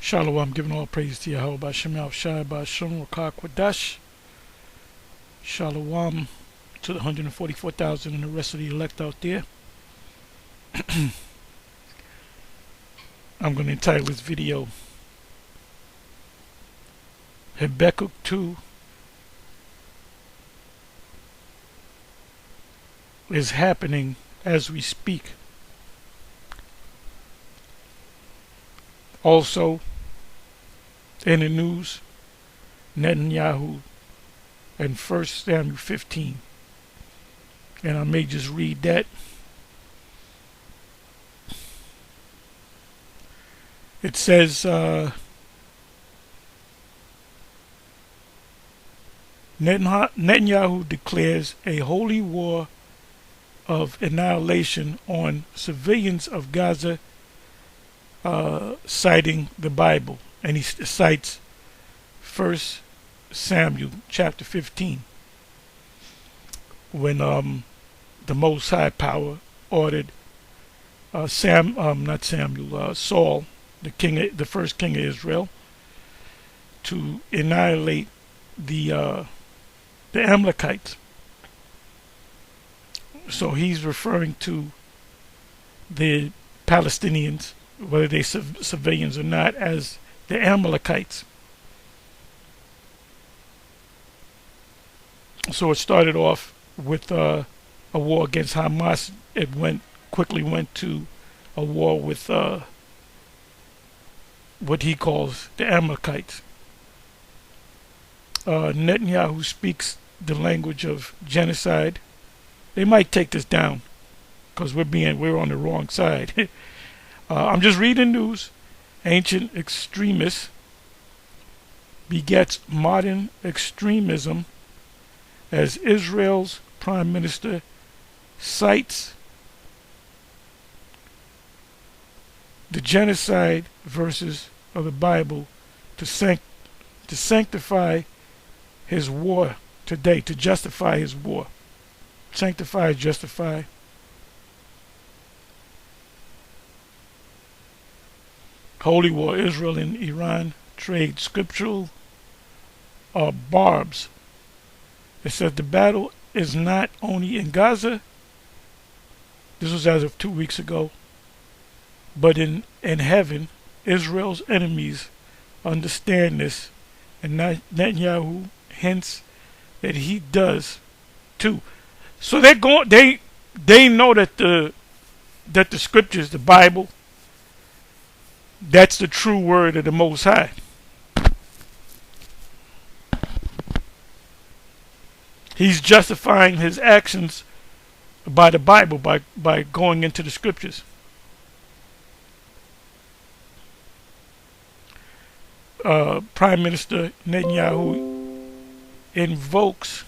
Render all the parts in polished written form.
Shalom, giving all praise to Yahweh by Shemel Shai by Shom Rakah Kwadash. Shalom to the 144,000 and the rest of the elect out there. I'm going to entitle this video Habakkuk 2 is happening as we speak. Also, in the news, Netanyahu and 1 Samuel 15. And I may just read that. It says, Netanyahu declares a holy war of annihilation on civilians of Gaza, citing the Bible. And he cites 1 Samuel chapter 15, when the Most High Power ordered Saul, the first king of Israel, to annihilate the Amalekites. So he's referring to the Palestinians, whether they civilians or not, as the Amalekites. So it started off with a war against Hamas. It quickly went to a war with what he calls the Amalekites. Netanyahu speaks the language of genocide. They might take this down because we're on the wrong side. I'm just reading news. Ancient extremists begets modern extremism, as Israel's Prime Minister cites the genocide verses of the Bible to sanctify his war today, to justify his war. Sanctify, justify. Holy war. Israel and Iran trade scriptural barbs. It says the battle is not only in Gaza. This was as of 2 weeks ago. But in heaven, Israel's enemies understand this, and Netanyahu hints that he does too. So they know that the scriptures, the Bible, that's the true word of the Most High. He's justifying his actions by the Bible, by going into the scriptures. Prime Minister Netanyahu invokes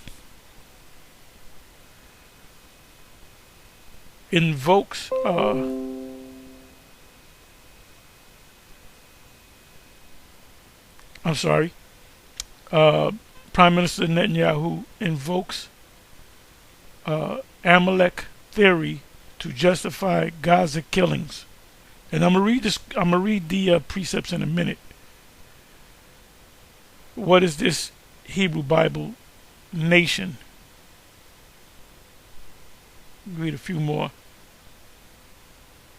Prime Minister Netanyahu invokes Amalek theory to justify Gaza killings. And I'm gonna read the precepts in a minute. What is this Hebrew Bible nation? Read a few more.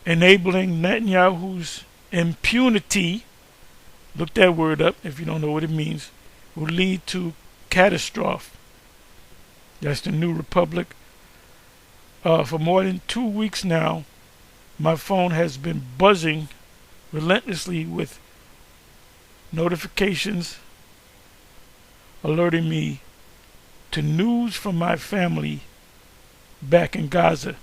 Enabling Netanyahu's impunity, look that word up if you don't know what it means, will lead to catastrophe. That's the New Republic. For more than 2 weeks now, my phone has been buzzing relentlessly with notifications alerting me to news from my family back in Gaza.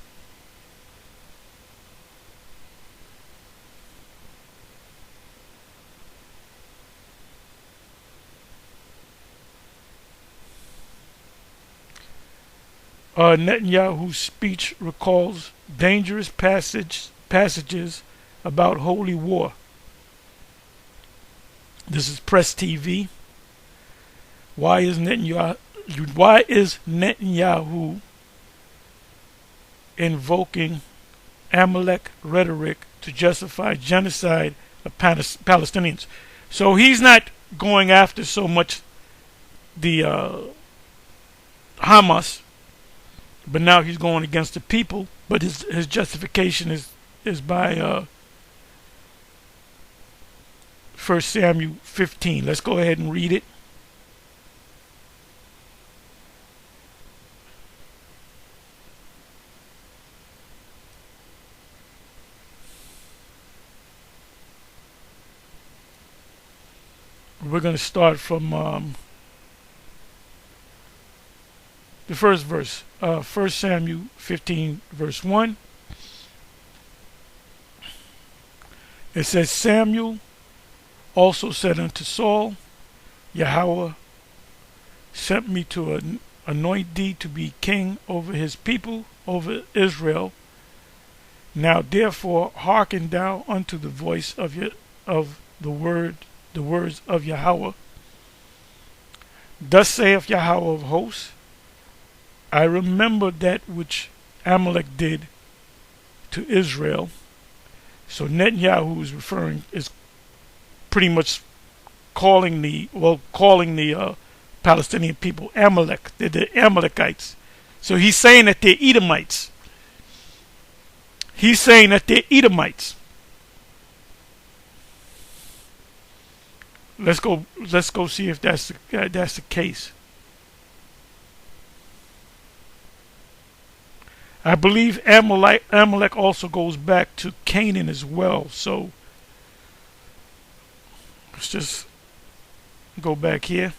Netanyahu's speech recalls dangerous passages about holy war. This is Press TV. Why is Netanyahu invoking Amalek rhetoric to justify genocide Palestinians. So he's not going after so much the Hamas, but now he's going against the people. But his justification is by 1 Samuel 15. Let's go ahead and read it. We're going to start from the first verse. 1 Samuel 15, verse 1. It says, Samuel also said unto Saul, Yahweh sent me to anoint thee to be king over his people, over Israel. Now therefore hearken thou unto the voice of the words of Yahweh. Thus saith Yahweh of hosts, I remember that which Amalek did to Israel. So Netanyahu is pretty much calling the Palestinian people Amalek. They're the Amalekites. So he's saying that they're Edomites. He's saying that they're Edomites. Let's go see if that's the case. I believe Amalek also goes back to Canaan as well. So let's just go back here.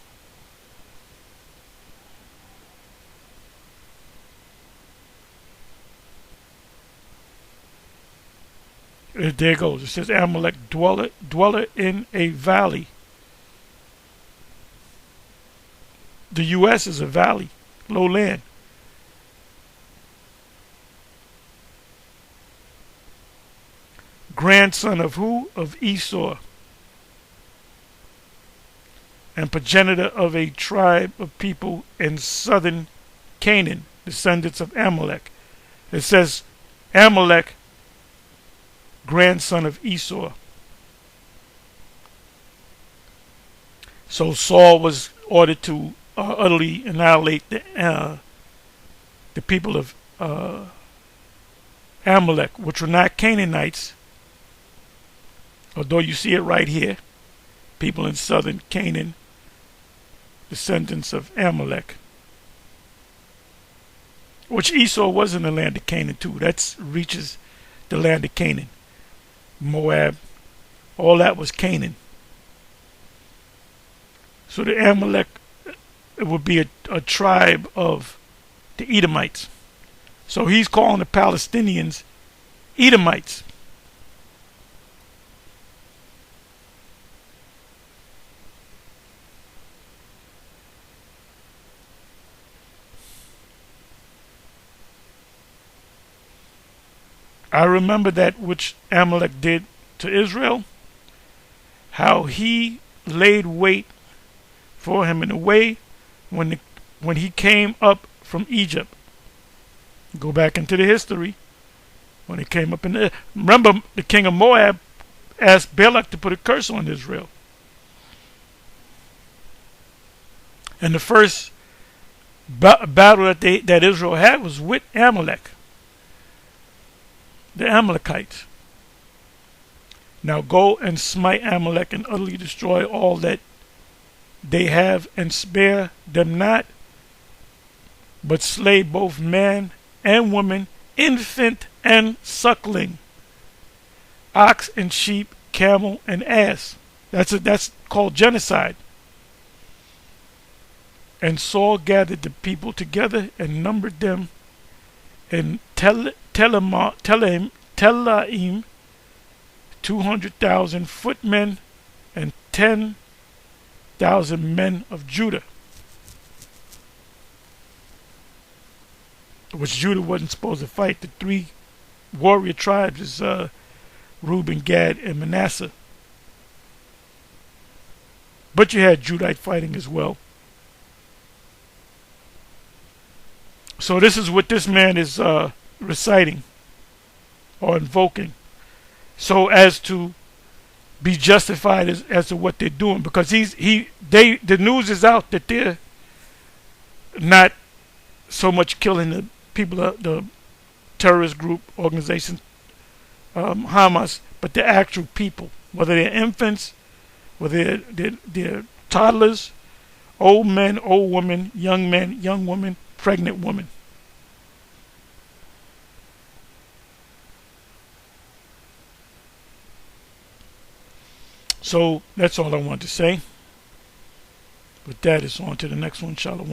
There it goes. It says Amalek dweller in a valley. The U.S. is a valley, lowland. Grandson of who? Of Esau. And progenitor of a tribe of people in southern Canaan, descendants of Amalek. It says Amalek, grandson of Esau. So Saul was ordered to utterly annihilate the people of Amalek, which were not Canaanites, although you see it right here. People in southern Canaan, descendants of Amalek. Which Esau was in the land of Canaan too. That reaches the land of Canaan. Moab, all that was Canaan. So the Amalek, it would be a tribe of the Edomites. So he's calling the Palestinians Edomites. I remember that which Amalek did to Israel, how he laid wait for him in a way when he came up from Egypt. Go back into the history. When he came up in there. Remember, the king of Moab asked Balak to put a curse on Israel. And the first battle that Israel had was with Amalek. The Amalekites. Now go and smite Amalek and utterly destroy all that they have, and spare them not, but slay both man and woman, infant and suckling, ox and sheep, camel and ass. That's called genocide. And Saul gathered the people together and numbered them in Telaim 200,000 footmen and 10,000 men of Judah, which Judah wasn't supposed to fight. The three warrior tribes is Reuben, Gad, and Manasseh. But you had Judite fighting as well. So this is what this man is reciting or invoking. So as to be justified as to what they're doing, because the news is out that they're not so much killing the people, the terrorist group organization, Hamas, but the actual people, whether they're infants, whether they're toddlers, old men, old women, young women, pregnant women. So that's all I want to say. With that, it's on to the next one. Shalom.